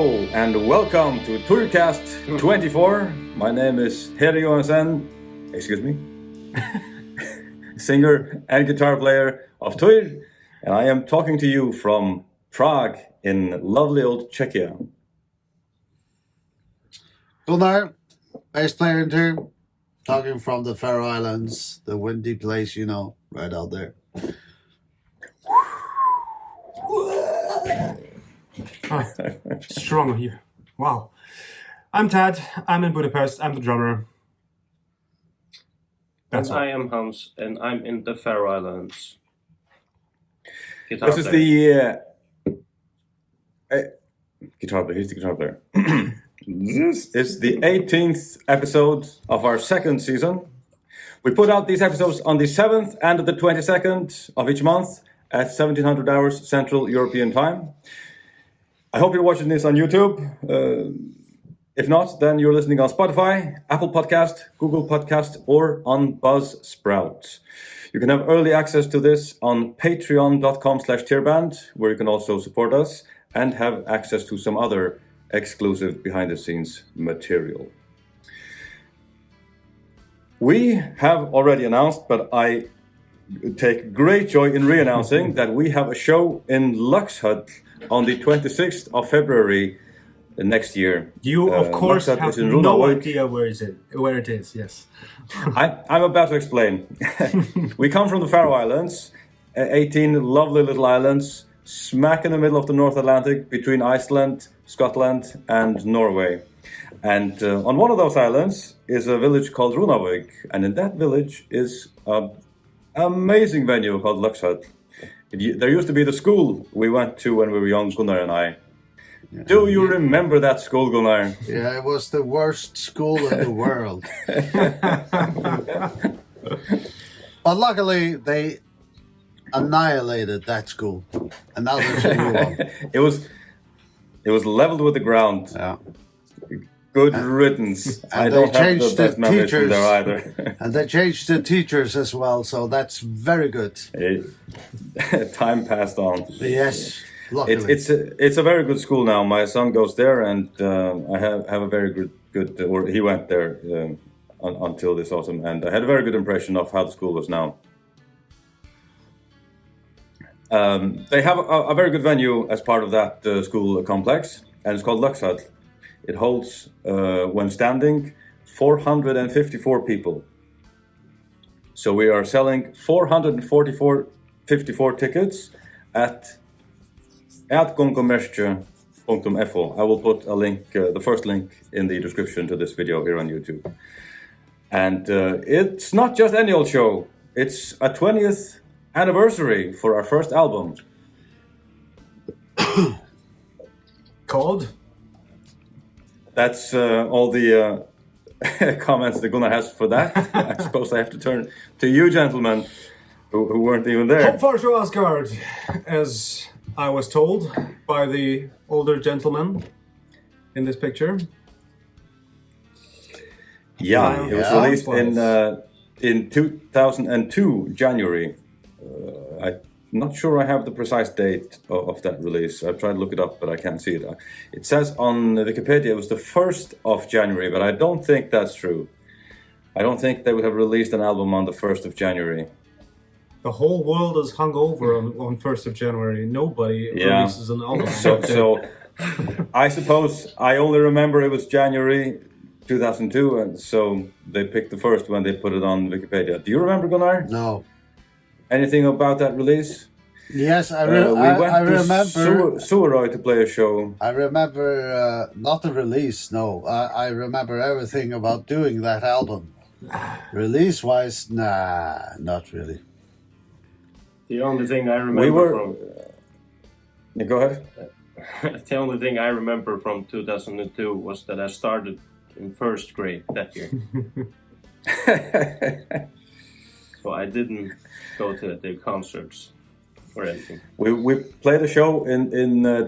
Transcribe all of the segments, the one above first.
Hello and welcome to Tyrcast 24. My name is Heri Johansen, singer and guitar player of Tyr, and I am talking to you from Prague in lovely old Czechia. Gunnar, bass player in Tyr, talking from the Faroe Islands, the windy place, right out there. Strong here. Wow. I'm Tad. I'm in Budapest. I'm the drummer. And I am Hans, and I'm in the Faroe Islands. This is the guitar player. He's the guitar player. This is the 18th episode of our second season. We put out these episodes on the 7th and the 22nd of each month at 1700 hours Central European Time. I hope you're watching this on YouTube. If not, then you're listening on Spotify, Apple Podcast, Google Podcast, or on Buzzsprout. You can have early access to this on patreon.com/tierband, where you can also support us and have access to some other exclusive behind-the-scenes material. We have already announced, but I take great joy in re-announcing that we have a show in Luxhut on the 26th of February next year. You, of course, have no idea where it is, yes. I'm about to explain. We come from the Faroe Islands, 18 lovely little islands, smack in the middle of the North Atlantic between Iceland, Scotland, and Norway. And on one of those islands is a village called Runavík, and in that village is an amazing venue called Luxhut. There used to be the school we went to when we were young, Gunnar and I. Yeah. Do you remember that school, Gunnar? Yeah, it was the worst school in the world. But luckily, they annihilated that school, and now there's a new one. It was leveled with the ground. Yeah. Good riddance. And I don't have the best memories from there either. And they changed the teachers as well, so that's very good. Time passed on. Yes, luckily. It's a very good school now. My son goes there, and I have a very good or he went there until this autumn, and I had a very good impression of how the school is now. They have a very good venue as part of that school complex, and it's called Luxhut. It holds, when standing, 454 people. So we are selling 454 tickets at atgongomerche.fo. I will put a link, the first link, in the description to this video here on YouTube. And it's not just any old show. It's a 20th anniversary for our first album. Called? That's all the comments that Gunnar has for that. I suppose I have to turn to you gentlemen who weren't even there. Hope for Asgard, as I was told by the older gentleman in this picture. Yeah, it was released in 2002, January. I'm not sure I have the precise date of that release. I've tried to look it up, but I can't see it. It says on Wikipedia it was the 1st of January, but I don't think that's true. I don't think they would have released an album on the 1st of January. The whole world is hung over on 1st of January. Nobody releases an album. So I suppose I only remember it was January 2002, and so they picked the 1st when they put it on Wikipedia. Do you remember, Gunnar? No. Anything about that release? Yes, I remember. remember. Suðuroy to play a show. I remember not the release. No, I remember everything about doing that album. Release-wise, nah, not really. The only thing I remember Go ahead. The only thing I remember from 2002 was that I started in first grade that year. So I didn't go to the concerts or anything. We played a show in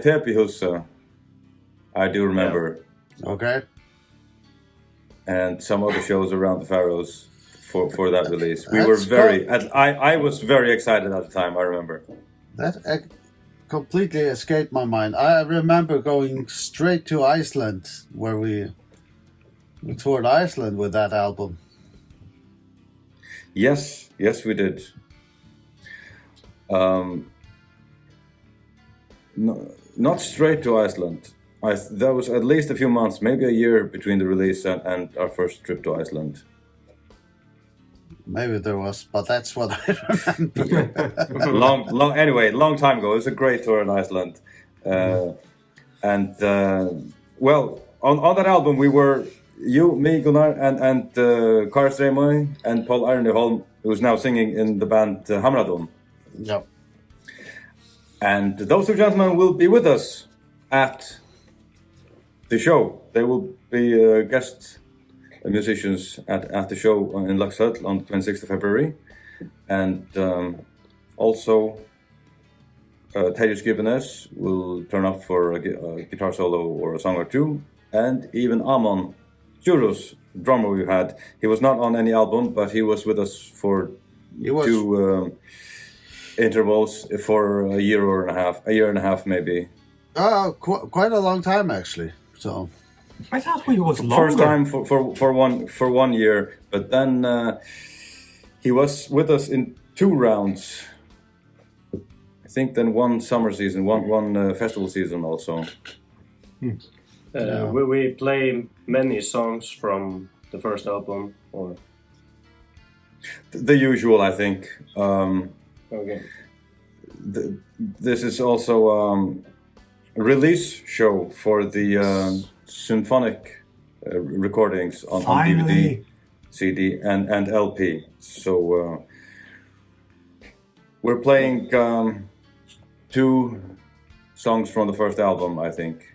Tepihusa, I do remember. Yeah. Okay. And some other shows around the Faroes for that release. We were I was very excited at the time, I remember. That completely escaped my mind. I remember going straight to Iceland, where we toured Iceland with that album. Yes, we did. Not straight to Iceland. There was at least a few months, maybe a year, between the release and our first trip to Iceland. Maybe there was, but that's what I remember. Anyway, long time ago. It was a great tour in Iceland. Well, on that album, we were you, me, Gunnar, and Kari Streymoy and Paul Ironyholm, who's now singing in the band Hamradon. Yep. And those two gentlemen will be with us at the show. They will be guest musicians at the show in Laxhall on the 26th of February. And also Terje Skivenes will turn up for a guitar solo or a song or two. And even Amon Jurus, drummer we had, he was not on any album, but he was with us for two intervals for a year and a half maybe. Quite a long time actually. So I thought he was longer. First time for 1 year, but then he was with us in 2 rounds. I think then one summer season, one festival season also. We play many songs from the first album, or the usual, I think. okay. This is also a release show for the symphonic recordings on DVD, CD, and LP. So we're playing 2 songs from the first album, I think.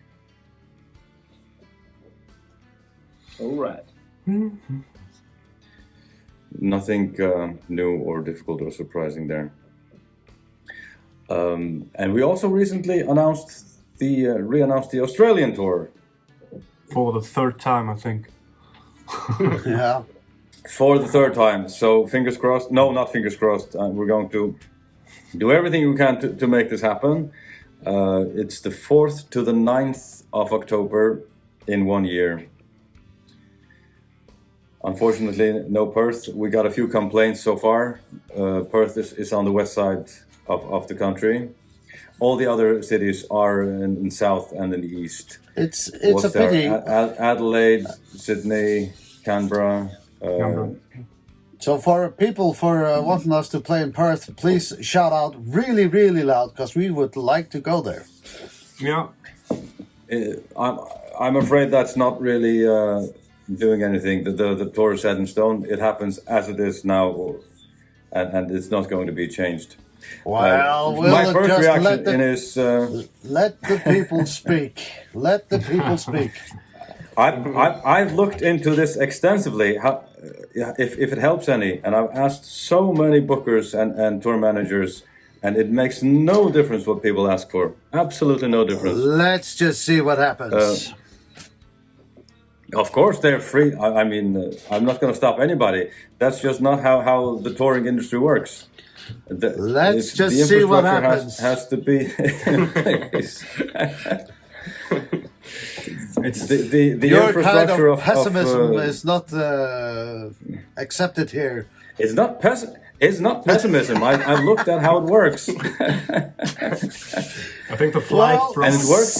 All right. Nothing new or difficult or surprising there. And we also recently re-announced the Australian tour. For the 3rd time, I think. yeah. For the 3rd time. So fingers crossed. No, not fingers crossed. We're going to do everything we can to make this happen. It's the 4th to the 9th of October in 1 year. Unfortunately, no Perth. We got a few complaints so far. Perth is on the west side of the country. All the other cities are in the south and in the east. It's a pity. Adelaide, Sydney, Canberra. So for people wanting us to play in Perth, please shout out really, really loud because we would like to go there. Yeah. I'm afraid that's not really doing anything. The tour is set in stone. It happens as it is now, and it's not going to be changed. Well, my first just reaction is let the people speak. Let the people speak. I've looked into this extensively. If it helps any, and I've asked so many bookers and tour managers, and it makes no difference what people ask for. Absolutely no difference. Let's just see what happens. Of course, they're free. I mean, I'm not going to stop anybody. That's just not how the touring industry works. Let's just see what happens. Has to be in place. It's the your infrastructure kind of pessimism is not accepted here. It's not pessimism. I've looked at how it works. I think the flight from... And it works.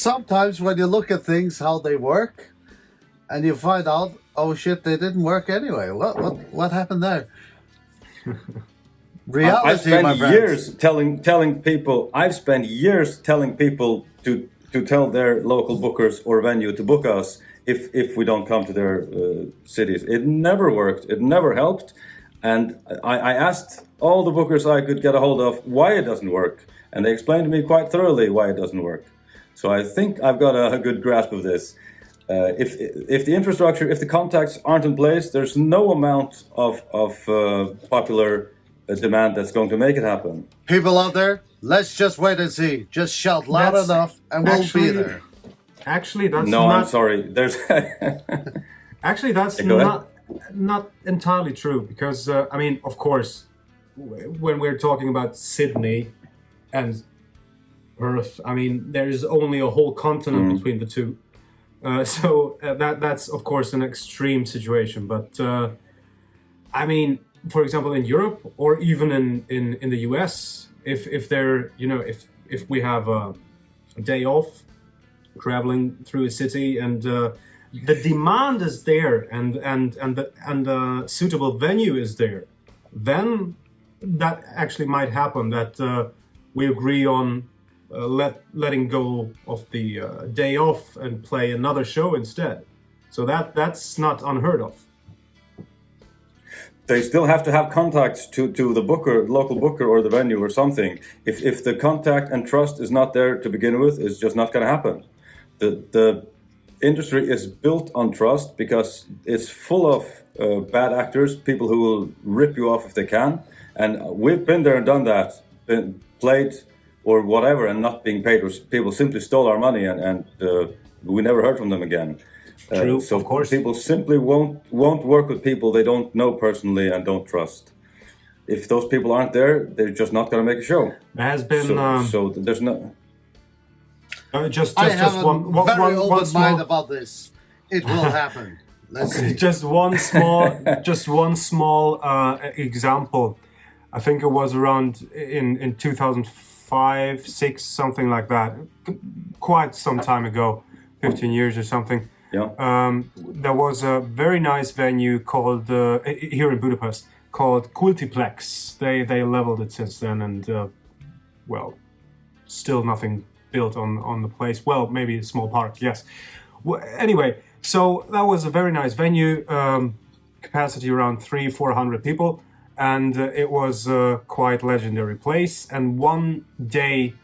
Sometimes when you look at things, how they work, and you find out, oh shit, they didn't work anyway. What happened there? Reality, I've spent my friend. years telling people. I've spent years telling people to tell their local bookers or venue to book us if we don't come to their cities. It never worked. It never helped. And I asked all the bookers I could get a hold of why it doesn't work, and they explained to me quite thoroughly why it doesn't work. So I think I've got a good grasp of this. If the infrastructure, if the contacts aren't in place, there's no amount of popular demand that's going to make it happen. People out there, let's just wait and see. Just shout loud enough, and we'll be there. Actually, that's no, not... I'm sorry. There's Actually, that's not entirely true because I mean, of course, when we're talking about Sydney and Perth. I mean, there is only a whole continent between the two. So that's of course an extreme situation. But I mean, for example, in Europe or even in the US, if they're if we have a day off traveling through a city and the demand is there and the suitable venue is there, then that actually might happen that we agree on letting go of the day off and play another show instead. So that's not unheard of. They still have to have contacts to the booker, local booker, or the venue or something. If the contact and trust is not there to begin with, it's just not going to happen. The industry is built on trust because it's full of bad actors, people who will rip you off if they can. And we've been there and done that, been played or whatever, and not being paid. People simply stole our money, and we never heard from them again. True, so of course. People simply won't work with people they don't know personally and don't trust. If those people aren't there, they're just not going to make a show. There has been so there's no. Just I have one very open small, mind about this. It will happen. Let's see. just one small example. I think it was around in 2005, 6, something like that. Quite some time ago, 15 years or something. Yeah. There was a very nice venue called here in Budapest called Kultiplex. They leveled it since then, and well, still nothing built on the place. Well, maybe a small park, yes. Well, anyway, so that was a very nice venue, capacity around 300-400 people, and it was a quite legendary place. And one day,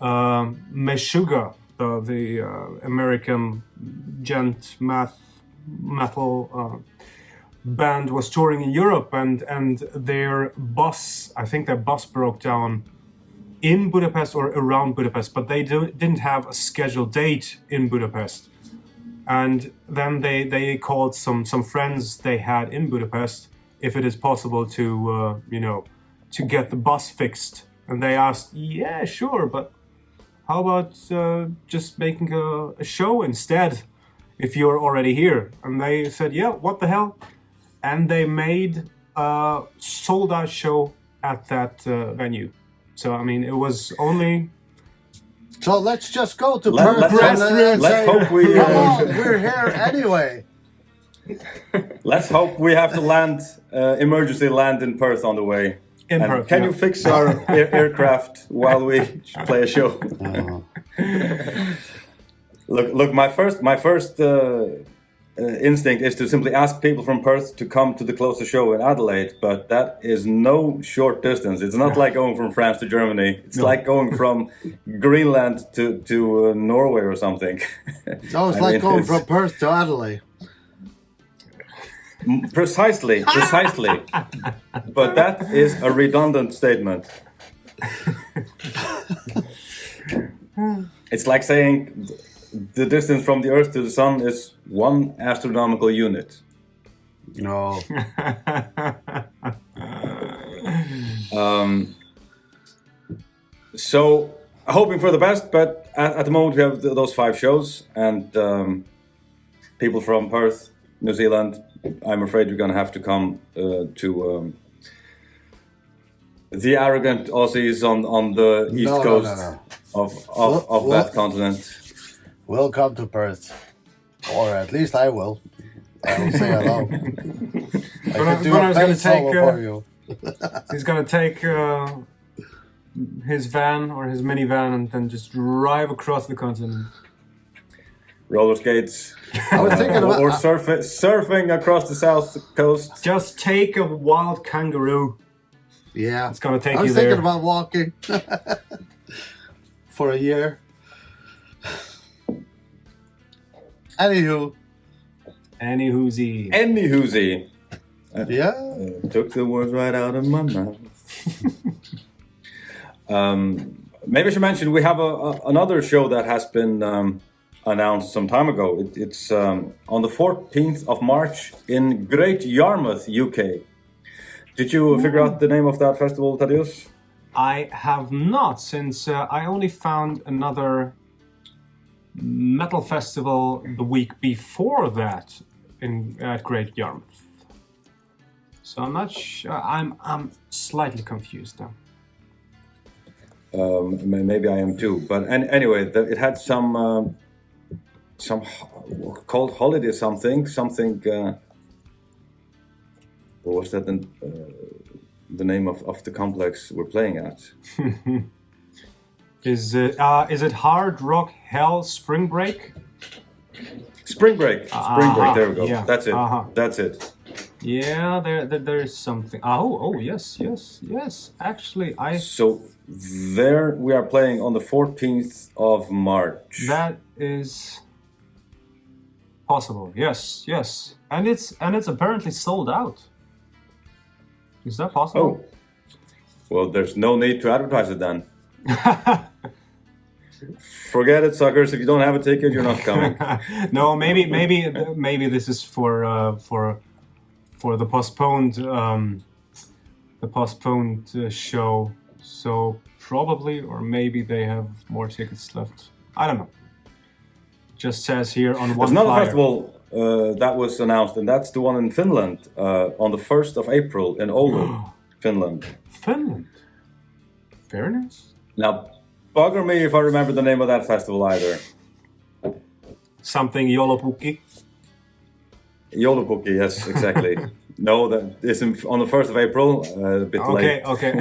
Meshuggah, the American gent metal band, was touring in Europe, and their bus broke down in Budapest or around Budapest, but they didn't have a scheduled date in Budapest. And then they called some friends they had in Budapest if it is possible to to get the bus fixed. And they asked, yeah, sure, but how about just making a show instead if you're already here? And they said, yeah, what the hell? And they made a sold-out show at that venue. So, I mean, it was only... So let's just go to Perth. Let's hope we... Come on, we're here anyway. Let's hope we have to emergency land in Perth on the way. In Perth, can you fix our aircraft while we play a show? Look. My first instinct is to simply ask people from Perth to come to the closest show in Adelaide, but that is no short distance. It's not like going from France to Germany. It's like going from Greenland to Norway or something. No, it's like going from Perth to Adelaide. Precisely. But that is a redundant statement. It's like saying the distance from the Earth to the Sun is 1 astronomical unit. No. So, hoping for the best, but at the moment we have those 5 shows, and people from Perth, New Zealand, I'm afraid you're going to have to come to the arrogant Aussies on the east coast of that continent. We'll come to Perth, or at least I will. I will say hello. I can do a bass solo for you. He's going to take his van or his minivan and then just drive across the continent. Roller skates, I was thinking about or surfing across the south coast. Just take a wild kangaroo. Yeah, It's going to take I was you thinking there. about walking for a year. Anywho. Anywhoozy. Yeah. Took the words right out of my mouth. Maybe I should mention we have another show that has been announced some time ago. It's on the 14th of March in Great Yarmouth, UK. Did you figure out the name of that festival, Tadeusz? I have not, since I only found another metal festival the week before that at Great Yarmouth. So I'm not sure. I'm slightly confused now. Maybe I am too. But anyway, it had some called holiday something. What was that? The name of the complex we're playing at? Is it Hard Rock Hell Spring Break? Spring Break. Spring Break. There we go. Yeah. That's it. That's it. Yeah, there is something. Oh, yes. Actually, So there we are playing on the 14th of March. that is possible. Yes, and it's apparently sold out. Is that possible? Oh, well, there's no need to advertise it then. Forget it, suckers. If you don't have a ticket, you're not coming. No, maybe this is for the postponed show. So probably, or maybe they have more tickets left. I don't know. Just says here on one There's another flyer. festival that was announced, and that's the one in Finland on the 1st of April in Oulu, Finland. Finland. Very nice. Now, bugger me if I remember the name of that festival either. Something Joulupukki. Joulupukki, yes, exactly. No, that is on the 1st of April, a bit late. Okay.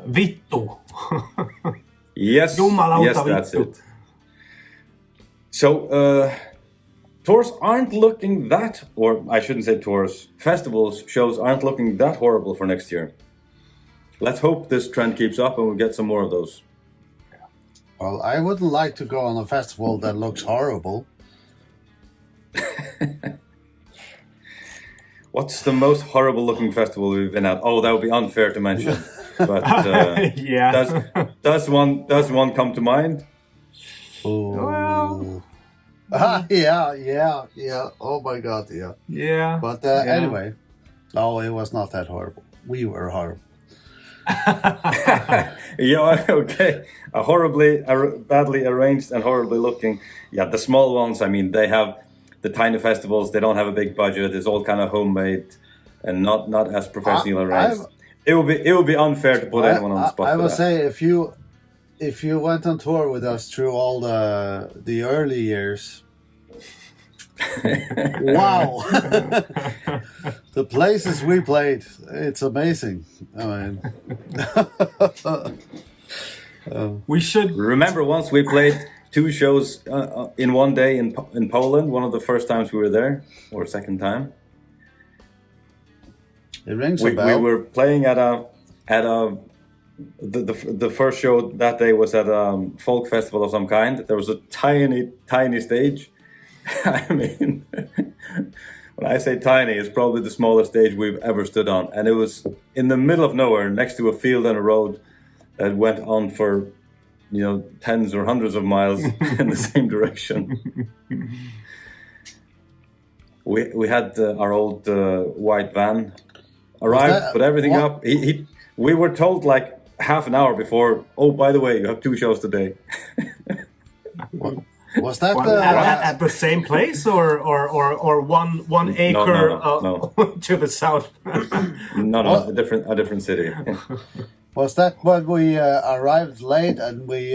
Vittu. Yes, Jumalauta yes, that's vittu. it. So, tours aren't looking that, or I shouldn't say tours, festivals, shows aren't looking that horrible for next year. Let's hope this trend keeps up and we get some more of those. Well, I wouldn't like to go on a festival that looks horrible. What's the most horrible looking festival we've been at? Oh, that would be unfair to mention. But Yeah. does one come to mind? Oh. Yeah. Oh my God, yeah. Yeah. But Yeah. anyway, no, it was not that horrible. We were horrible. Yeah, okay. Badly arranged and horribly looking. Yeah, the small ones, I mean, they have the tiny festivals, they don't have a big budget, it's all kind of homemade and not as professionally arranged. It would be unfair to put anyone on the spot. I for would that. say if you went on tour with us through all the early years, wow, the places we played, it's amazing. I mean, We should. Remember once we played 2 shows in one day in Poland, one of the first times we were there, or second time. it rings a We bell. were playing the first show that day was at a folk festival of some kind. There was a tiny stage. I mean, when I say tiny, it's probably the smallest stage we've ever stood on. And it was in the middle of nowhere, next to a field and a road that went on for, tens or hundreds of miles in the same direction. We had our old white van arrived, put everything up. We were told like half an hour before, oh, by the way, you have 2 shows today. Was that At the same place or one acre No. to the south? No, a different city. was that when we arrived late and we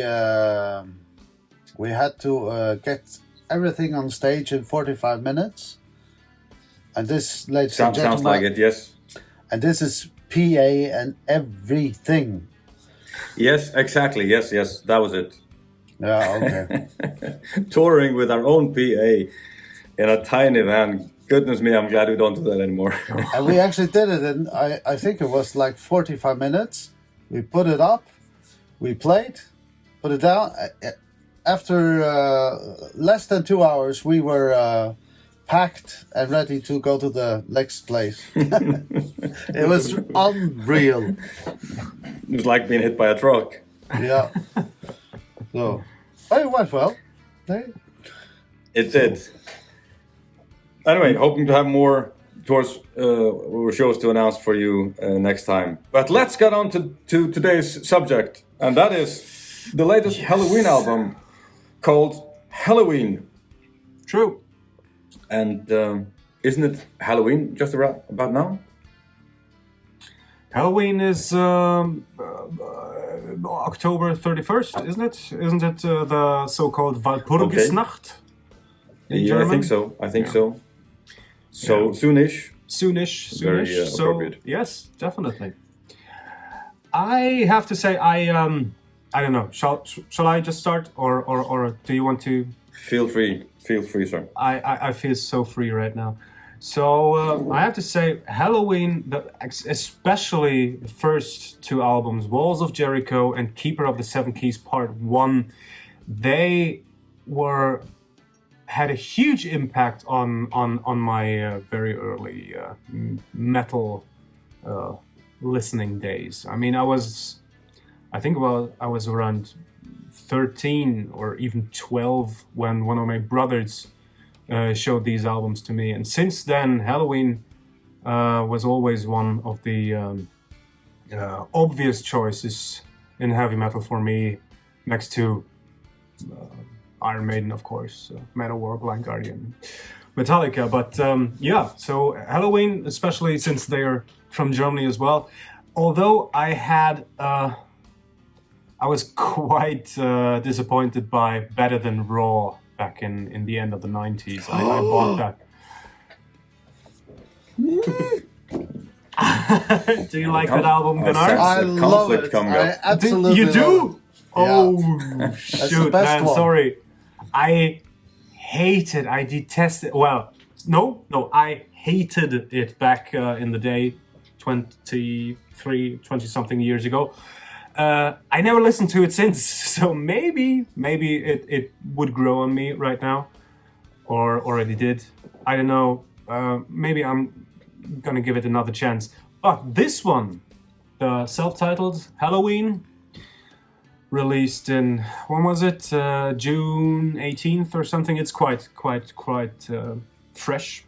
had to get everything on stage in 45 minutes? And this, ladies and gentlemen, Sounds like it, yes. And this is PA and everything. Yes, exactly. Yes, that was it. Yeah, okay. Touring with our own PA in a tiny van. Goodness me, I'm glad we don't do that anymore. And we actually did it in, I think it was like 45 minutes. We put it up, we played, put it down. After less than 2 hours, we were packed and ready to go to the next place. It was unreal. It was like being hit by a truck. Yeah. So, it went well. It did. Anyway, hoping to have more towards shows to announce for you next time. But let's get on to today's subject, and that is the latest Helloween album called Helloween. True. And isn't it Halloween just about now? Halloween is October 31st, isn't it? Isn't it the so-called Walpurgisnacht in German? I think so. So soonish. Soonish. Very So appropriate. yes, definitely. I have to say, I don't know. Shall I just start, or do you want to? Feel free, sir. I feel so free right now. So I have to say, Helloween, especially the first two albums, Walls of Jericho and Keeper of the Seven Keys Part 1, they had a huge impact on my very early metal listening days. I mean, I was around 13 or even 12 when one of my brothers showed these albums to me, and since then Helloween was always one of the obvious choices in heavy metal for me, next to Iron Maiden, of course, Manowar, Blind Guardian, Metallica. But so Helloween, especially since they're from Germany as well, although I was quite disappointed by Better Than Raw back in the end of the 90s. I bought that. Do you like that album, Gunnar? I The love conflict it. coming I up. absolutely You love do? it. Oh, the shoot, best man, one. sorry. I hate it. I detest it. Well, no, I hated it back in the day, 20-something years ago. I never listened to it since, so maybe it would grow on me right now, or already did. I don't know. Maybe I'm gonna give it another chance. But this one, the self-titled Helloween, released in, when was it? June 18th or something. It's quite fresh.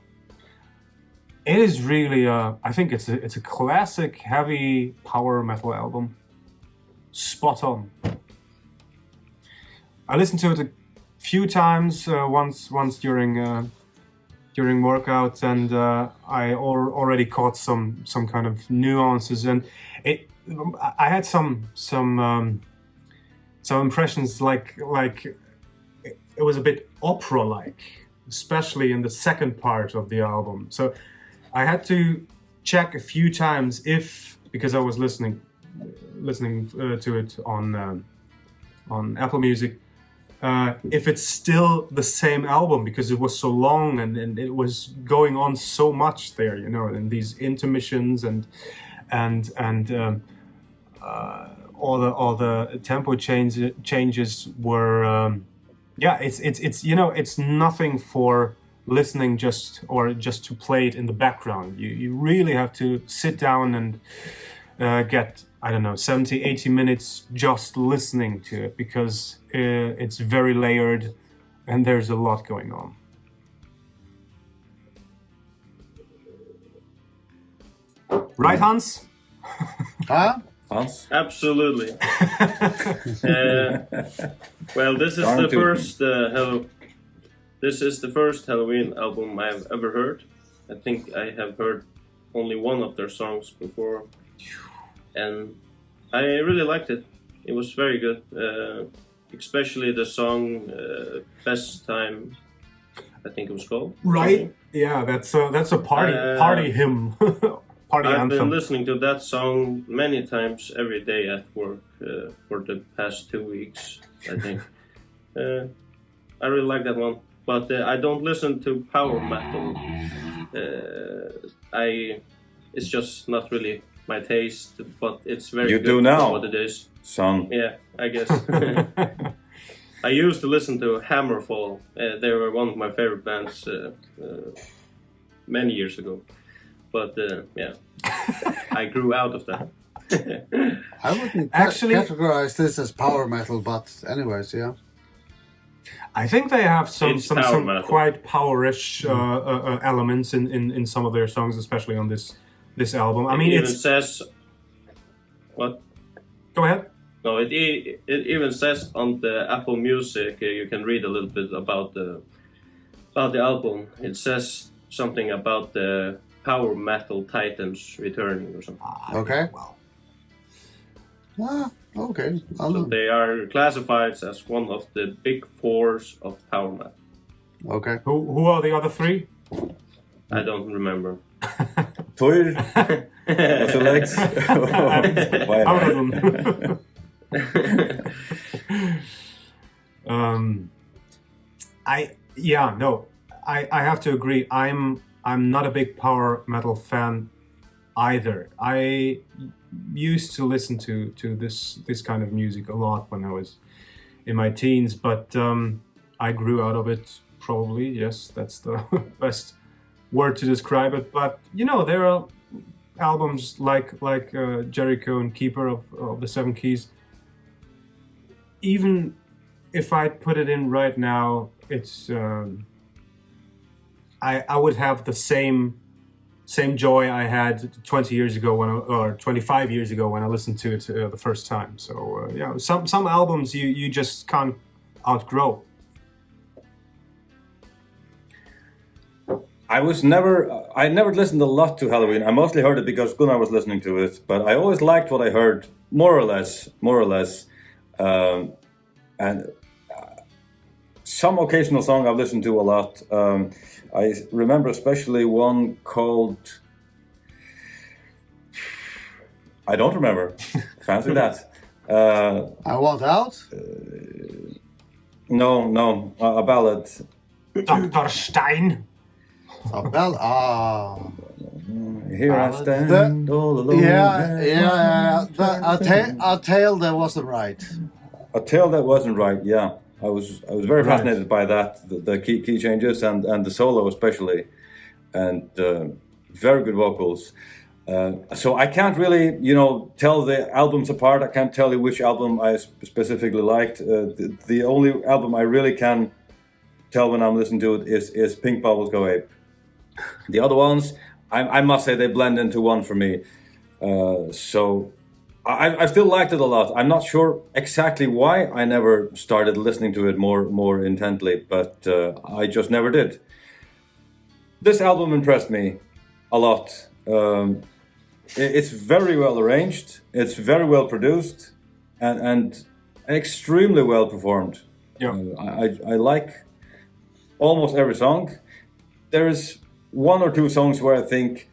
It is really, I think it's a classic heavy power metal album. Spot on. I listened to it a few times, once during workouts, and I already caught some kind of nuances, and I had some impressions like it was a bit opera-like, especially in the second part of the album. So I had to check a few times because I was listening to it on Apple Music, if it's still the same album, because it was so long and it was going on so much there, and these intermissions and all the tempo changes were it's nothing for listening just to play it in the background. You really have to sit down and get 70-80 minutes just listening to it, because it's very layered and there's a lot going on. Right, Hans? Huh? Hans? Absolutely. Well, this is Darn the tootin'. first This is the first Helloween album I've ever heard. I think I have heard only one of their songs before, and I really liked it. It was very good, especially the song "Best Time." I think it was called. Right? Yeah, that's a party hymn, party I've anthem. been listening to that song many times every day at work for the past 2 weeks, I think. I really like that one, but I don't listen to power metal. It's just not really my taste, but it's very You good do for now. what it is. Son. Yeah, I guess. I used to listen to Hammerfall. They were one of my favorite bands many years ago. But I grew out of that. I wouldn't Actually- categorize this as power metal, but anyways, yeah. I think they have some It's power metal. quite powerish elements in some of their songs, especially on this album. I mean, it even it's says what? go ahead. No, it even says on the Apple Music. You can read a little bit about the album. It says something about the power metal titans returning or something. Okay. Well, Okay. So they are classified as one of the big fours of power metal. Okay. who are the other three? I don't remember. Toir, what's your legs? Why? Out of them. I have to agree. I'm not a big power metal fan either. I used to listen to this kind of music a lot when I was in my teens, but I grew out of it. Probably, yes, that's the best word to describe it. But there are albums like Jericho and Keeper of the Seven Keys. Even if I put it in right now, it's I would have the same joy I had 20 years ago or 25 years ago when I listened to it the first time. So some albums you just can't outgrow. I never listened a lot to Helloween. I mostly heard it because Gunnar was listening to it, but I always liked what I heard, more or less. And some occasional song I've listened to a lot. I remember especially one called... I don't remember. Fancy that. I Want Out? No, a ballad. Dr. Stein. A ballad? Ah. Here I stand all alone. Yeah. A tale that wasn't right. A tale that wasn't right, yeah. I was very fascinated by that, the key changes and the solo especially, and very good vocals. So I can't really, tell the albums apart. I can't tell you which album I specifically liked. The only album I really can tell when I'm listening to it is Pink Bubbles Go Ape. The other ones, I must say they blend into one for me. So I still liked it a lot. I'm not sure exactly why I never started listening to it more intently, but I just never did. This album impressed me a lot. It's very well arranged, it's very well produced, and extremely well performed. Yeah. I like almost every song. There's one or two songs where I think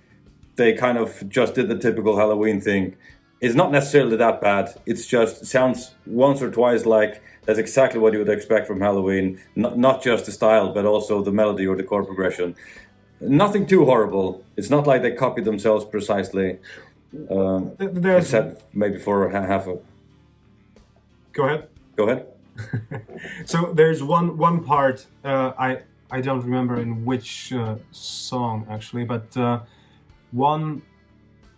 they kind of just did the typical Helloween thing. It's not necessarily that bad. It's just sounds once or twice like that's exactly what you would expect from Helloween. Not just the style, but also the melody or the chord progression. Nothing too horrible. It's not like they copied themselves precisely. Except maybe for half of. Go ahead. Go ahead. So there's one part I don't remember in which song actually, but one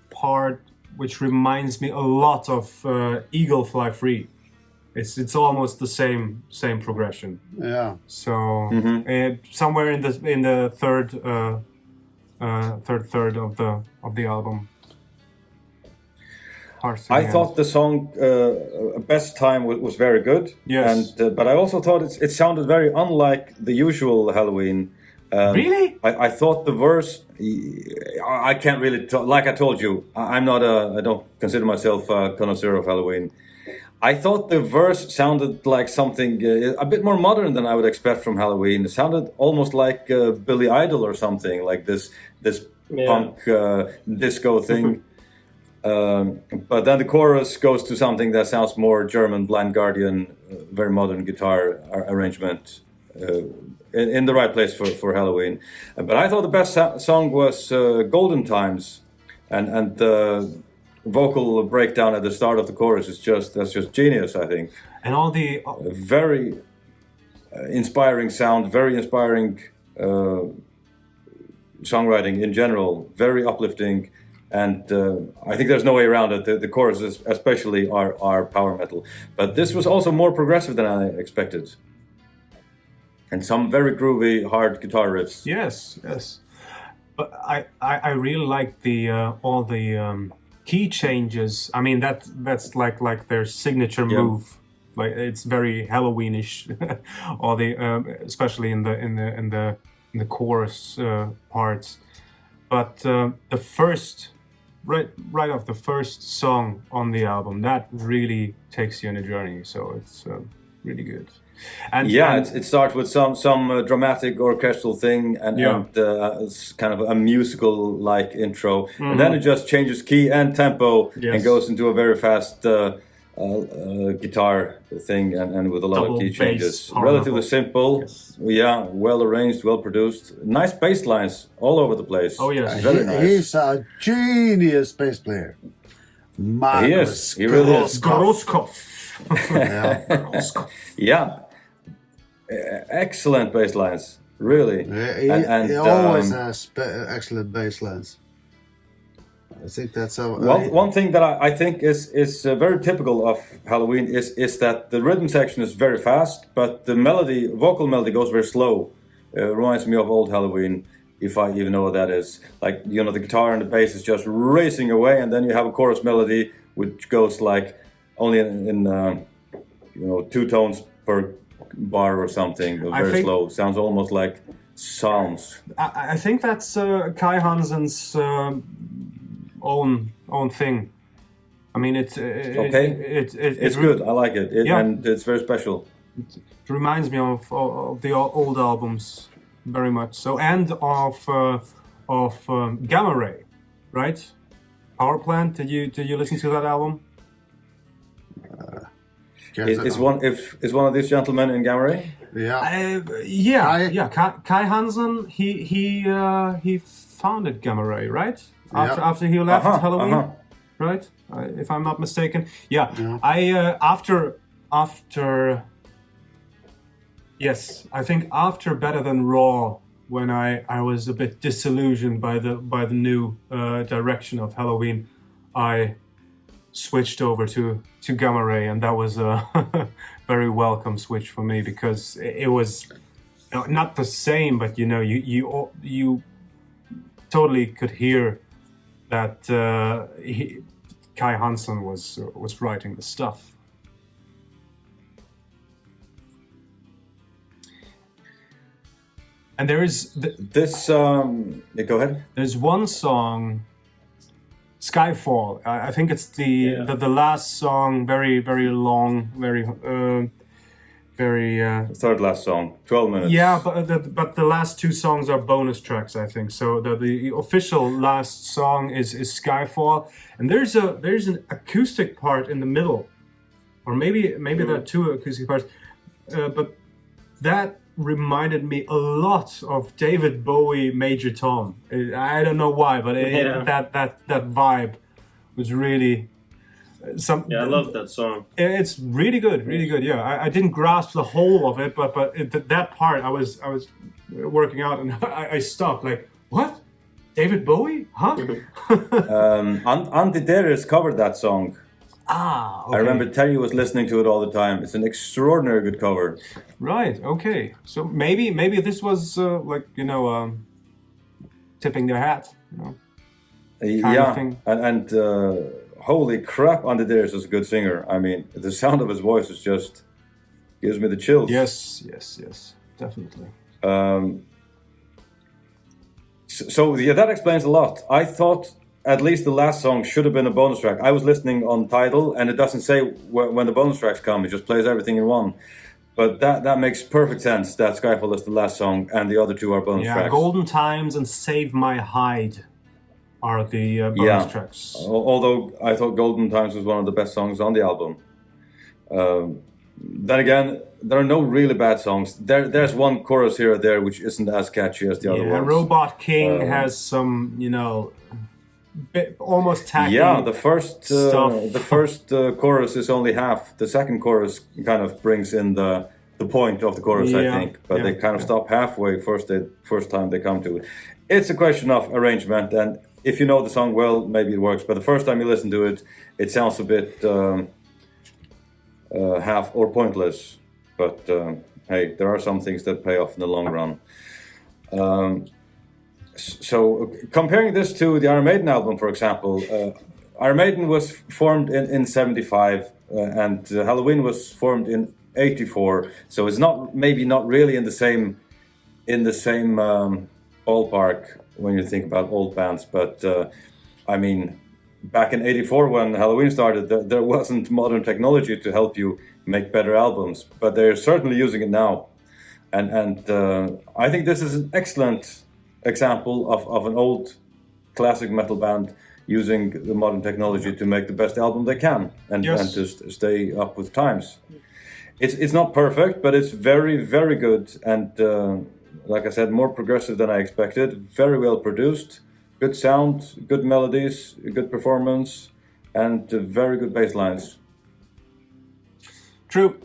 part which reminds me a lot of Eagle Fly Free. It's almost the same progression. Yeah. So somewhere in the third third of the album. I thought the song Best Time was very good. Yes. And but I also thought it sounded very unlike the usual Helloween. Really? I thought the verse. I can't really like I told you. I don't consider myself a connoisseur of Helloween. I thought the verse sounded like something a bit more modern than I would expect from Helloween. It sounded almost like Billy Idol or something, like this punk disco thing. But then the chorus goes to something that sounds more German, Blind Guardian, very modern guitar arrangement. In the right place for Helloween. But I thought the best song was Golden Times, and the vocal breakdown at the start of the chorus is that's just genius, I think. And all the very inspiring sound, very inspiring songwriting in general, very uplifting, and I think there's no way around it. The choruses especially are power metal, but this was also more progressive than I expected. And some very groovy, hard guitar riffs. Yes. But I really like the all the key changes. I mean that's like their signature move. Like it's very Halloweenish. All the especially in the chorus parts. But the first right off the first song on the album, that really takes you on a journey. So it's really good. And it starts with some dramatic orchestral thing and it's kind of a musical like intro, and then it just changes key and tempo and goes into a very fast guitar thing and with a lot Double of key bass, changes. powerful. Relatively simple, well arranged, well produced, nice bass lines all over the place. Oh, yes. Very nice. He's a genius bass player. He is. He really is. Groskopf. Yeah. Excellent bass lines, really. He always has excellent bass lines. I think that's how. One thing that I think is very typical of Helloween is that the rhythm section is very fast, but the vocal melody goes very slow. It reminds me of old Helloween, if I even know what that is. Like, you know, the guitar and the bass is just racing away, and then you have a chorus melody which goes like only in 2 tones per bar or something. Very slow. Sounds almost like psalms. I think that's Kai Hansen's own thing. I mean, it's It's good. I like it. And it's very special. It reminds me of the old albums very much. So, and of Gamma Ray, right? Power Plant. Did you listen to that album? Is one of these gentlemen in Gamma Ray? Kai Hansen. He founded Gamma Ray, right? After he left Helloween, right? If I'm not mistaken. I I think after Better Than Raw, when I was a bit disillusioned by the new direction of Helloween, I switched over to Gamma Ray, and that was a very welcome switch for me, because it was not the same, but you totally could hear that Kai Hansen was writing the stuff. And there is go ahead. There's one song, Skyfall. I think it's the last song, very very long, very third last song, 12 minutes. Yeah, but the last 2 songs are bonus tracks, I think. So the official last song is Skyfall, and there's an acoustic part in the middle, or maybe there are 2 acoustic parts, but that reminded me a lot of David Bowie, Major Tom. I don't know why, but that vibe was really. I love that song. It's really good, really good. Yeah, I didn't grasp the whole of it, but that part I was working out and I stopped. Like, what? David Bowie? Huh? Andy Darius covered that song. Okay. I remember Terry was listening to it all the time. It's an extraordinary good cover. Right. Okay. So maybe this was tipping their hat. Kind of thing. And holy crap, Andy Darius is a good singer. I mean, the sound of his voice is just gives me the chills. Yes, definitely. So that explains a lot. I thought at least the last song should have been a bonus track. I was listening on Tidal, and it doesn't say when the bonus tracks come. It just plays everything in one. But that makes perfect sense. That Skyfall is the last song, and the other 2 are bonus tracks. Golden Times and Save My Hide are the bonus tracks. Although I thought Golden Times was one of the best songs on the album. Then again, there are no really bad songs. There's one chorus here or there which isn't as catchy as the other ones. Robot King has some, almost tacky the first chorus is only half. The second chorus kind of brings in the point of the chorus, I think. But they kind of stop halfway first time they come to it. It's a question of arrangement, and if you know the song well, maybe it works. But the first time you listen to it, it sounds a bit half or pointless. But hey, there are some things that pay off in the long run. So comparing this to the Iron Maiden album, for example, Iron Maiden was formed in 75 and Helloween was formed in 84. So it's maybe not really in the same ballpark when you think about old bands. But I mean, back in 84 when Helloween started, there wasn't modern technology to help you make better albums, but they're certainly using it now. And I think this is an excellent example of an old classic metal band using the modern technology to make the best album they can and to stay up with times. It's not perfect, but it's very, very good. And like I said, more progressive than I expected. Very well produced, good sound, good melodies, good performance, and very good bass lines. True.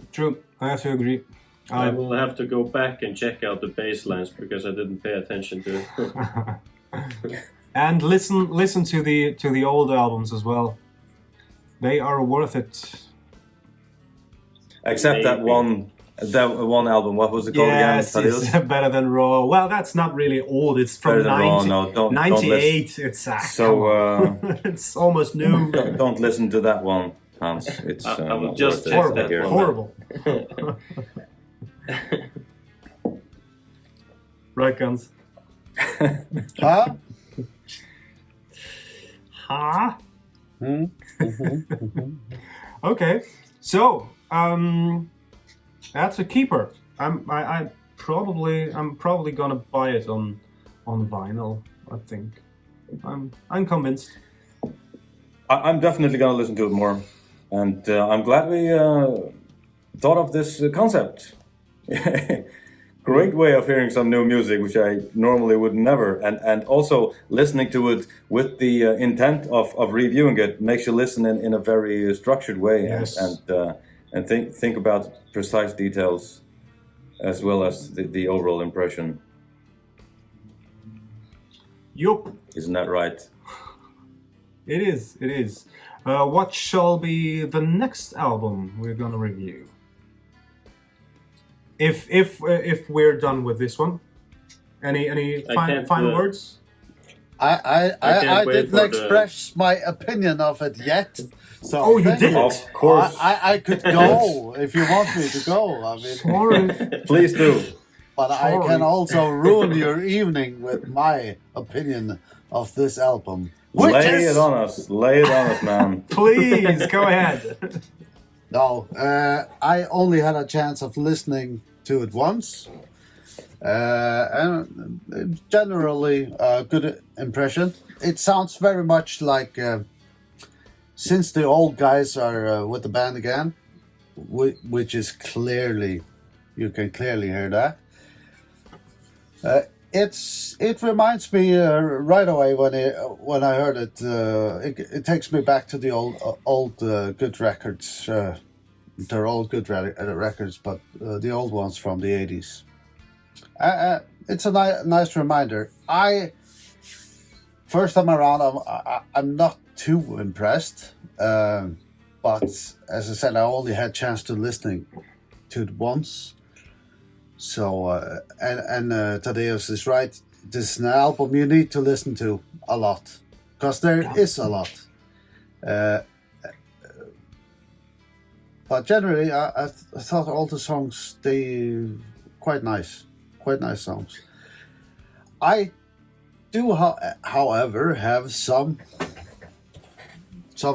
I have to agree. I will have to go back and check out the bass lines because I didn't pay attention to it. And listen to the old albums as well. They are worth it. Except that one album. What was it called again? Yes, it's Better Than Raw. Well, that's not really old. It's from 98. It's it's almost new. Don't listen to that one, Hans. It's I will just horrible. Right, Guns? Huh? Huh? Okay, so that's a keeper. I'm probably gonna buy it on vinyl. I think I'm convinced. I'm definitely gonna listen to it more, and I'm glad we thought of this concept. Great way of hearing some new music, which I normally would never, and also listening to it with the intent of reviewing it makes you listen in a very structured way. Yes. and think about precise details as well as the overall impression. Yup. Isn't that right? It is. What shall be the next album we're gonna review? If we're done with this one, any final words? I didn't express my opinion of it yet. So you didn't? Of course. I could go if you want me to go. I mean, Sorry. Please do. but I can also ruin your evening with my opinion of this album. Lay it on us, man. Please go ahead. No, I only had a chance of listening to it once, and generally a good impression. It sounds very much like since the old guys are with the band again, which is clearly, you can clearly hear that. It reminds me right away when I heard it. It takes me back to the old good records. They're all good records, but the old ones from the 80s. It's a nice reminder. First time around, I'm not too impressed, but as I said, I only had chance to listening to it once. So and Tadeusz is right. This is an album you need to listen to a lot, because there is a lot. But generally, I thought all the songs, they quite nice songs. I do, however, have some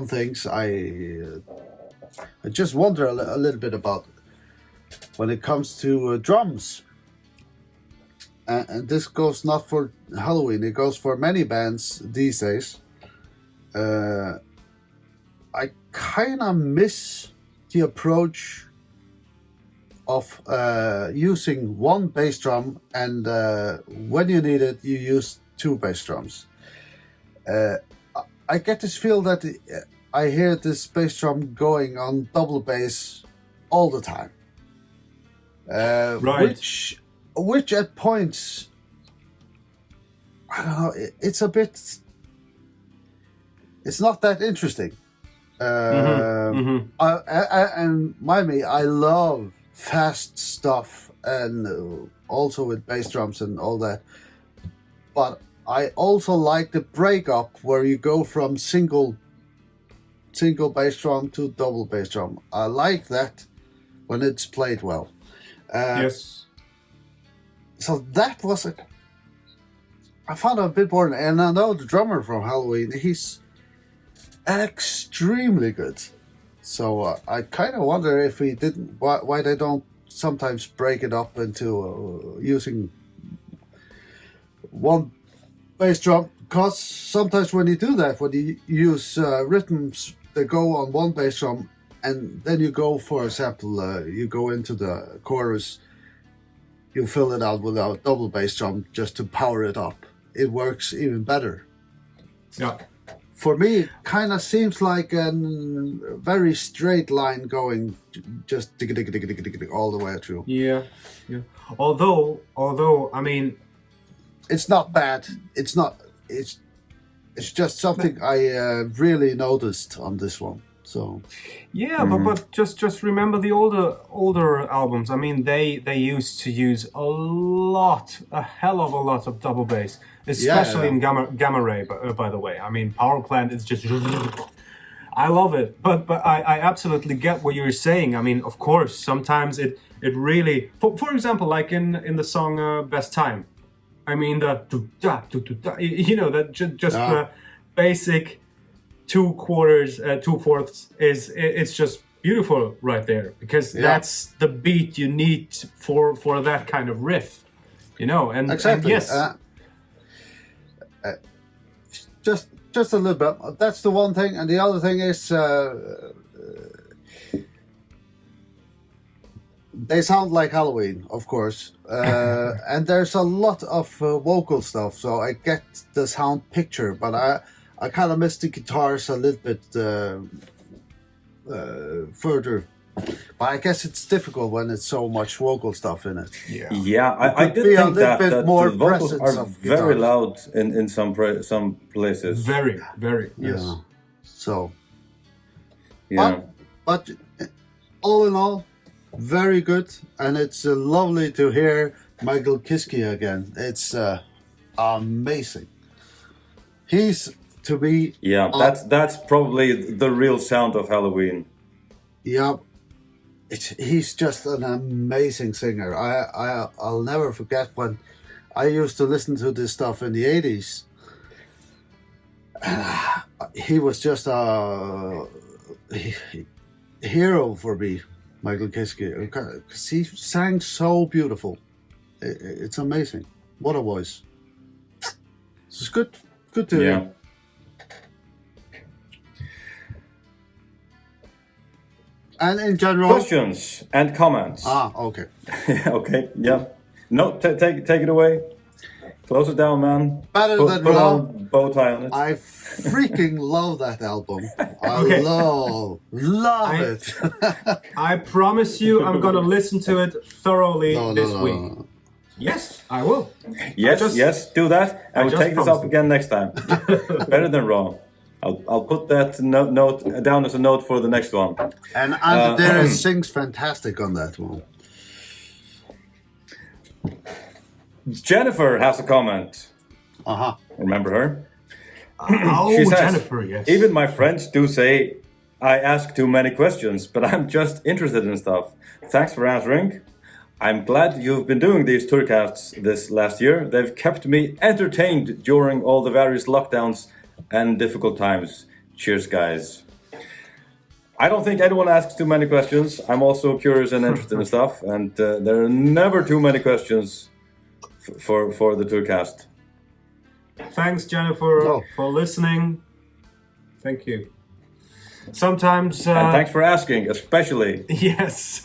things I just wonder a little bit about when it comes to drums. And this goes not for Helloween, it goes for many bands these days. I kind of miss the approach of using one bass drum, and when you need it, you use two bass drums. I get this feel that I hear this bass drum going on double bass all the time. Right. Which at points, I don't know, it's a bit, it's not that interesting. And mind me, I love fast stuff, and also with bass drums and all that. But I also like the breakup where you go from single bass drum to double bass drum. I like that when it's played well. Yes. So that was I found it a bit boring, and I know the drummer from Helloween, he's extremely good. So I kind of wonder if he didn't, why they don't sometimes break it up into using one bass drum. Because sometimes when you do that, when you use rhythms that go on one bass drum, and then you go, for example, you go into the chorus, you fill it out with a double bass drum just to power it up. It works even better. Yeah. For me, it kind of seems like a very straight line going just all the way through. Yeah. Although, I mean, it's not bad. It's not. It's just something I really noticed on this one. So. Yeah, but just remember the older albums. I mean, they used to use a hell of a lot of double bass, especially in Gamma Ray. By the way, I mean, Power Plant is just. I love it, but I absolutely get what you're saying. I mean, of course, sometimes it really, for example, like in the song Best Time. I mean the you know, that just the basic 2/4, 2/4 it's just beautiful right there, because that's the beat you need for that kind of riff, you know. And exactly. And yes, just a little bit. That's the one thing, and the other thing is they sound like Helloween, of course, and there's a lot of vocal stuff, so I get the sound picture, but I kind of miss the guitars a little bit further. But I guess it's difficult when it's so much vocal stuff in it. Yeah. I did think that the vocals are very loud in some places. Very, very, yes. Yeah. So, Yeah. but all in all, very good, and it's lovely to hear Michael Kiske again. It's amazing. He's to be that's probably the real sound of Helloween. Yeah, he's just an amazing singer. I'll never forget when I used to listen to this stuff in the 80s. He was just a hero for me, Michael Kiske, because he sang so beautiful. It's amazing. What a voice. It's good to hear. And in general, questions and comments. Okay. Okay, yeah. No, take it away. Close it down, man. Better than put Raw. a bow tie on it. I freaking love that album. I Okay. love it. I promise you, I'm gonna listen to it thoroughly this week. No. Yes, I will. Yes, do that, and we'll take this up again next time. Better than Raw. I'll put that note down as a note for the next one. And Andrea sings fantastic on that one. Jennifer has a comment. Remember her? She says, Jennifer, yes. Even my friends do say I ask too many questions, but I'm just interested in stuff. Thanks for answering. I'm glad you've been doing these tourcasts this last year. They've kept me entertained during all the various lockdowns and difficult times. Cheers, guys. I don't think anyone asks too many questions. I'm also curious and interested in stuff, and there are never too many questions for the tourcast. Thanks, Jennifer, for listening. Thank you. Sometimes... and thanks for asking, especially. Yes.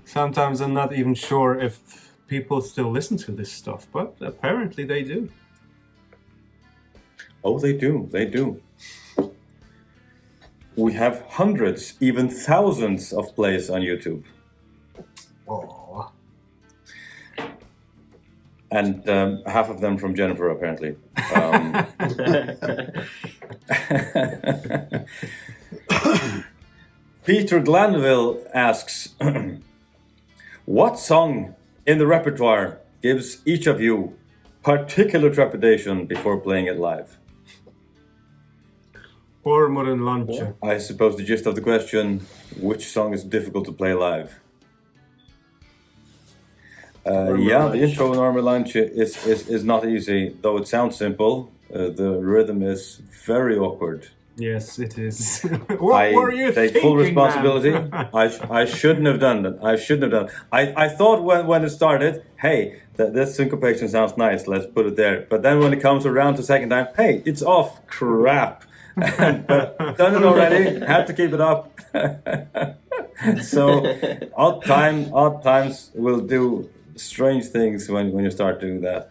Sometimes I'm not even sure if people still listen to this stuff, but apparently they do. Oh, they do. They do. We have hundreds, even thousands of plays on YouTube. Oh. And half of them from Jennifer, apparently. Peter Glanville asks, What song in the repertoire gives each of you particular trepidation before playing it live? Ormur and Lunch. I suppose the gist of the question, which song is difficult to play live? The intro in Ormur Lunch is not easy, though it sounds simple. The rhythm is very awkward. Yes, it is. What were you take thinking, full responsibility. man? I shouldn't have done that. I thought when it started, hey, this syncopation sounds nice. Let's put it there. But then when it comes around the second time, hey, it's off. Crap. But done it already. Had to keep it up. So odd times will do strange things when you start doing that.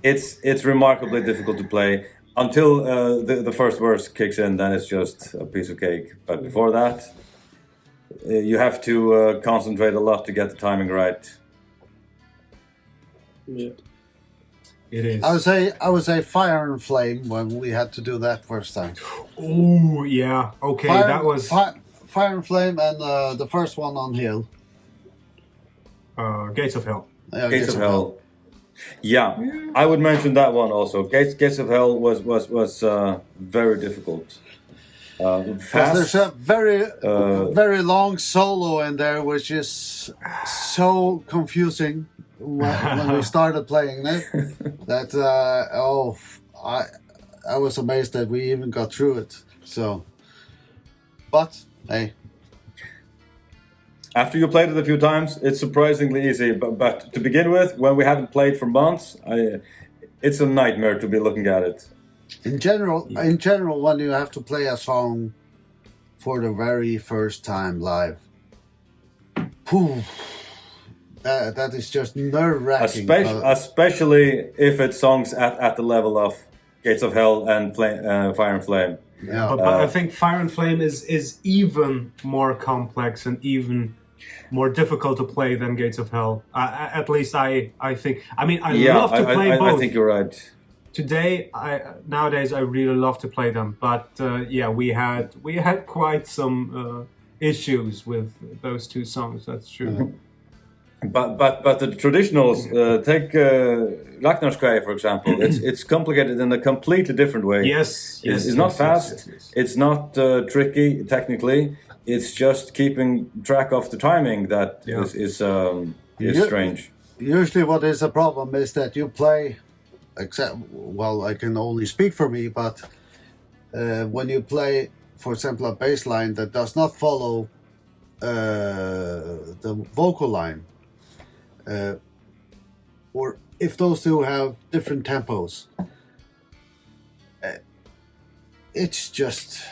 It's remarkably difficult to play. Until the first verse kicks in, then it's just a piece of cake. But before that, you have to concentrate a lot to get the timing right. Yeah. It is. I would say Fire and Flame when we had to do that first time. Oh, yeah. Okay, that was... Fire and Flame and the first one on Hill. Gates of Hell. Yeah, Gates of Hell. Yeah, I would mention that one also. Gates of Hell was very difficult. Fast. There's a very long solo in there, which is so confusing when we started playing it. That I was amazed that we even got through it. So, but hey. After you played it a few times, it's surprisingly easy. But to begin with, when we haven't played for months, it's a nightmare to be looking at it. In general, when you have to play a song for the very first time live, that is just nerve-wracking. Especially if it's songs at the level of Gates of Hell and Fire and Flame. Yeah. But I think Fire and Flame is even more complex and even more difficult to play than Gates of Hell. At least I think. I mean, I love to play both. I think you're right. Today, nowadays, I really love to play them. But we had quite some issues with those two songs. That's true. Mm-hmm. But the traditionals, take Ragnarskreið, for example. It's complicated in a completely different way. Yes. It's not fast. Yes. It's not tricky technically. It's just keeping track of the timing that is strange. Usually, what is a problem is that you play. I can only speak for me, but when you play, for example, a bass line that does not follow the vocal line, or if those two have different tempos, it's just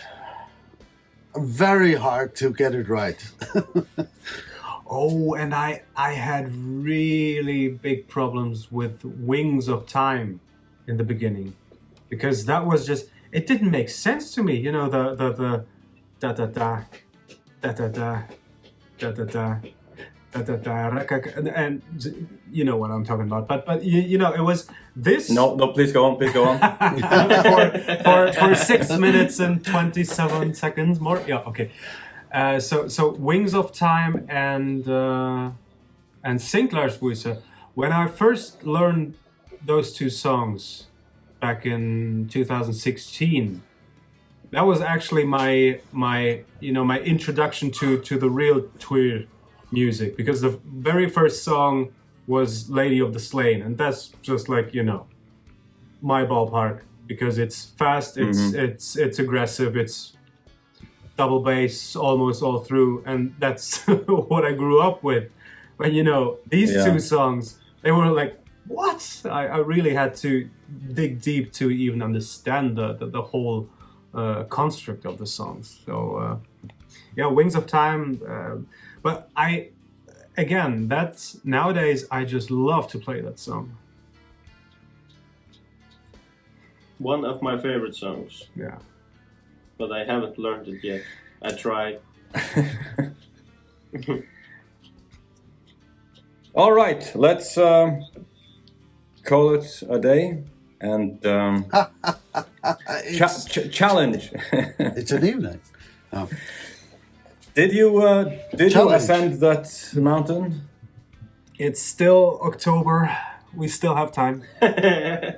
very hard to get it right. Oh, and I had really big problems with Wings of Time in the beginning, because that was just, it didn't make sense to me. You know, the da da da da da da da da da da da, and you know what I'm talking about. But you know, it was this. No, please go on. for 6 minutes and 27 seconds more. Yeah, okay. So Wings of Time and Synglarsvise. When I first learned those two songs back in 2016, that was actually my introduction to the real Tyr music, because the very first song was Lady of the Slain, and that's just like, you know, my ballpark, because it's fast, it's aggressive, it's double bass almost all through, and that's what I grew up with. But you know, these two songs, they were like, what? I really had to dig deep to even understand the whole construct of the songs. So Wings of Time. But that's nowadays I just love to play that song. One of my favorite songs. Yeah. But I haven't learned it yet. I tried. All right, let's call it a day and challenge. It's an evening. Oh. Did you ascend that mountain? It's still October. We still have time. Okay,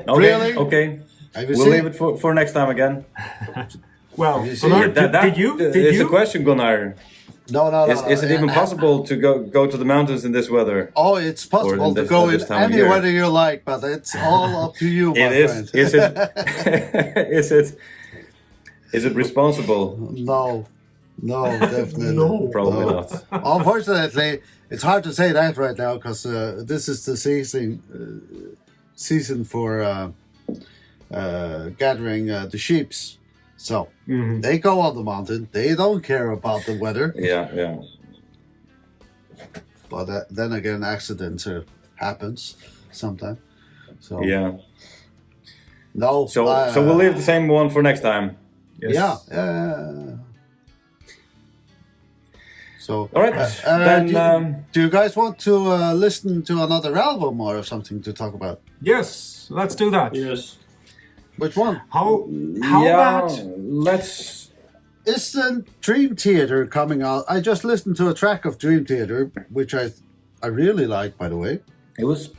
Really? okay. Have you We'll seen- leave it for next time again. Well, you seen Gunnar, it? did you? It's a question, Gunnar. No. Is it even possible to go to the mountains in this weather? Oh, it's possible in to this- go at in this time of any year? weather you like, but it's all up to you, my It is. friend. Is it? Is it responsible? No, definitely No. Probably not. Unfortunately, it's hard to say that right now because this is the season for gathering the sheeps. So they go on the mountain. They don't care about the weather. Yeah. But then again, accidents happens sometimes. So Yeah. no. So we'll leave the same one for next time. Yes. Yeah. So All right. Then do you guys want to listen to another album or something to talk about? Yes, let's do that. Yes. Which one? How yeah, about let's. Isn't Dream Theater coming out? I just listened to a track of Dream Theater, which I really like, by the way. It was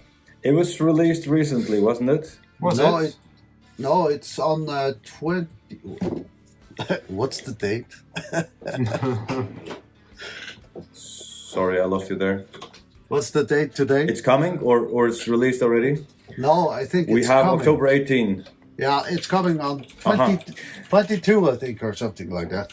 released recently, wasn't it? was no, it? no, it's on 20. What's the date? Sorry, I lost you there. What's the date today? It's coming, or it's released already. No, I think We it's have coming. October 18. Yeah, it's coming on 22, I think, or something like that.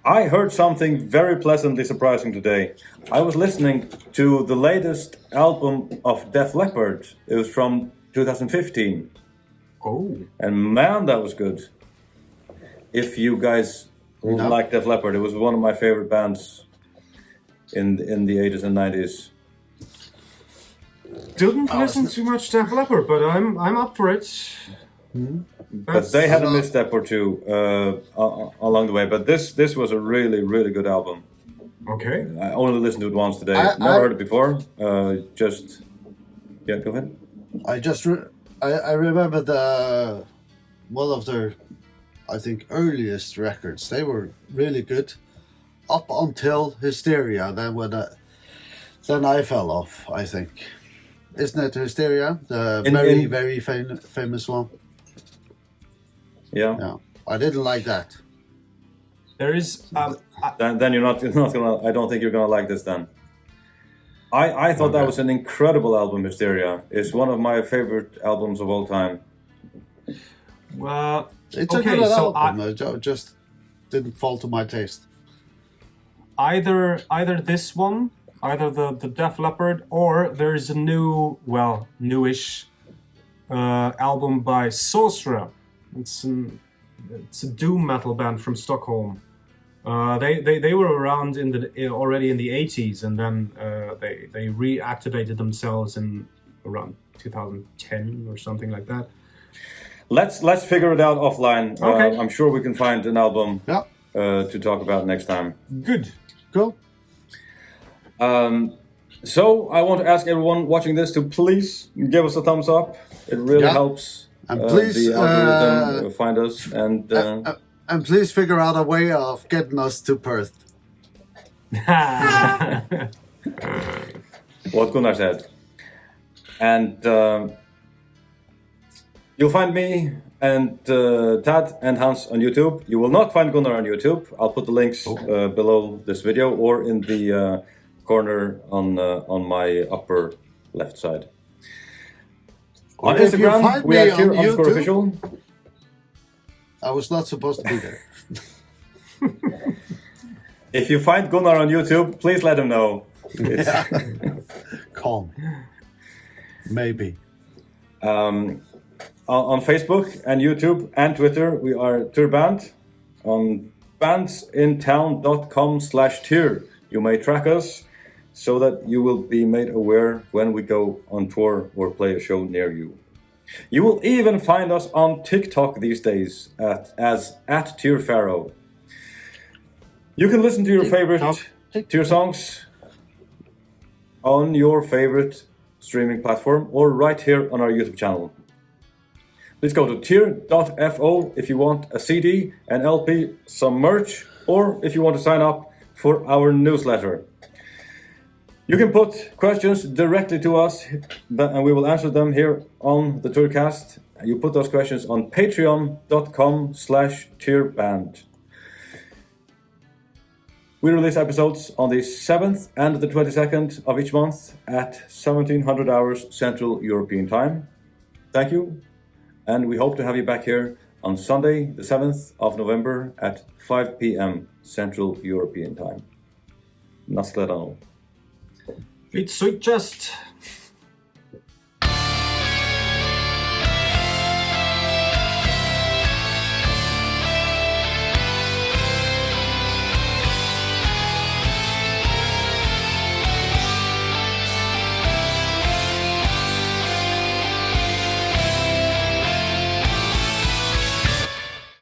I heard something very pleasantly surprising today. I was listening to the latest album of Def Leppard. It was from 2015. Oh, And man, that was good. If you guys like Def Leppard, it was one of my favorite bands in the 80s and 90s. didn't listen too much Def Leppard, but I'm up for it. But they had a misstep or two along the way. But this was a really, really good album. Okay. I only listened to it once today. I- Never heard it before. Yeah, go ahead. I remember one of their, I think, earliest records. They were really good up until Hysteria. Then I fell off, I think. Isn't it Hysteria? The very famous one. Yeah. Yeah, I didn't like that. There is. Then you're not gonna. I don't think you're gonna like this. Then. I thought that was an incredible album. Hysteria is one of my favorite albums of all time. Well, It's okay, a good so album. It just didn't fall to my taste. either this one, either the Def Leppard, or there's a newish album by Sorcerer. It's a doom metal band from Stockholm. They were around already in the 80s, and then they reactivated themselves in around 2010 or something like that. Let's figure it out offline. Okay. I'm sure we can find an album Yeah, to talk about next time. Good. cool. So I want to ask everyone watching this to please give us a thumbs up. It really Yeah. helps And please, the algorithm find us. And please figure out a way of getting us to Perth. What Gunnar said. And you'll find me and Tad and Hans on YouTube. You will not find Gunnar on YouTube. I'll put the links below this video or in the corner on my upper left side. On If you Instagram, find we me are on YouTube- _official. I was not supposed to be there. If you find Gunnar on YouTube, please let him know. It's, Calm. Maybe. on Facebook and YouTube and Twitter, we are Tyrband. On bandsintown.com/Tyr, you may track us so that you will be made aware when we go on tour or play a show near you. You will even find us on TikTok these days as @TyrFarrow. You can listen to your favorite Tyr songs on your favorite streaming platform or right here on our YouTube channel. Please go to tyr.fo if you want a CD, an LP, some merch, or if you want to sign up for our newsletter. You can put questions directly to us, and we will answer them here on the Tyrcast. You put those questions on patreon.com/tierband. We release episodes on the 7th and the 22nd of each month at 1700 hours Central European Time. Thank you, and we hope to have you back here on Sunday, the 7th of November at 5 p.m. Central European Time. Nasledano. Eat sweet chest.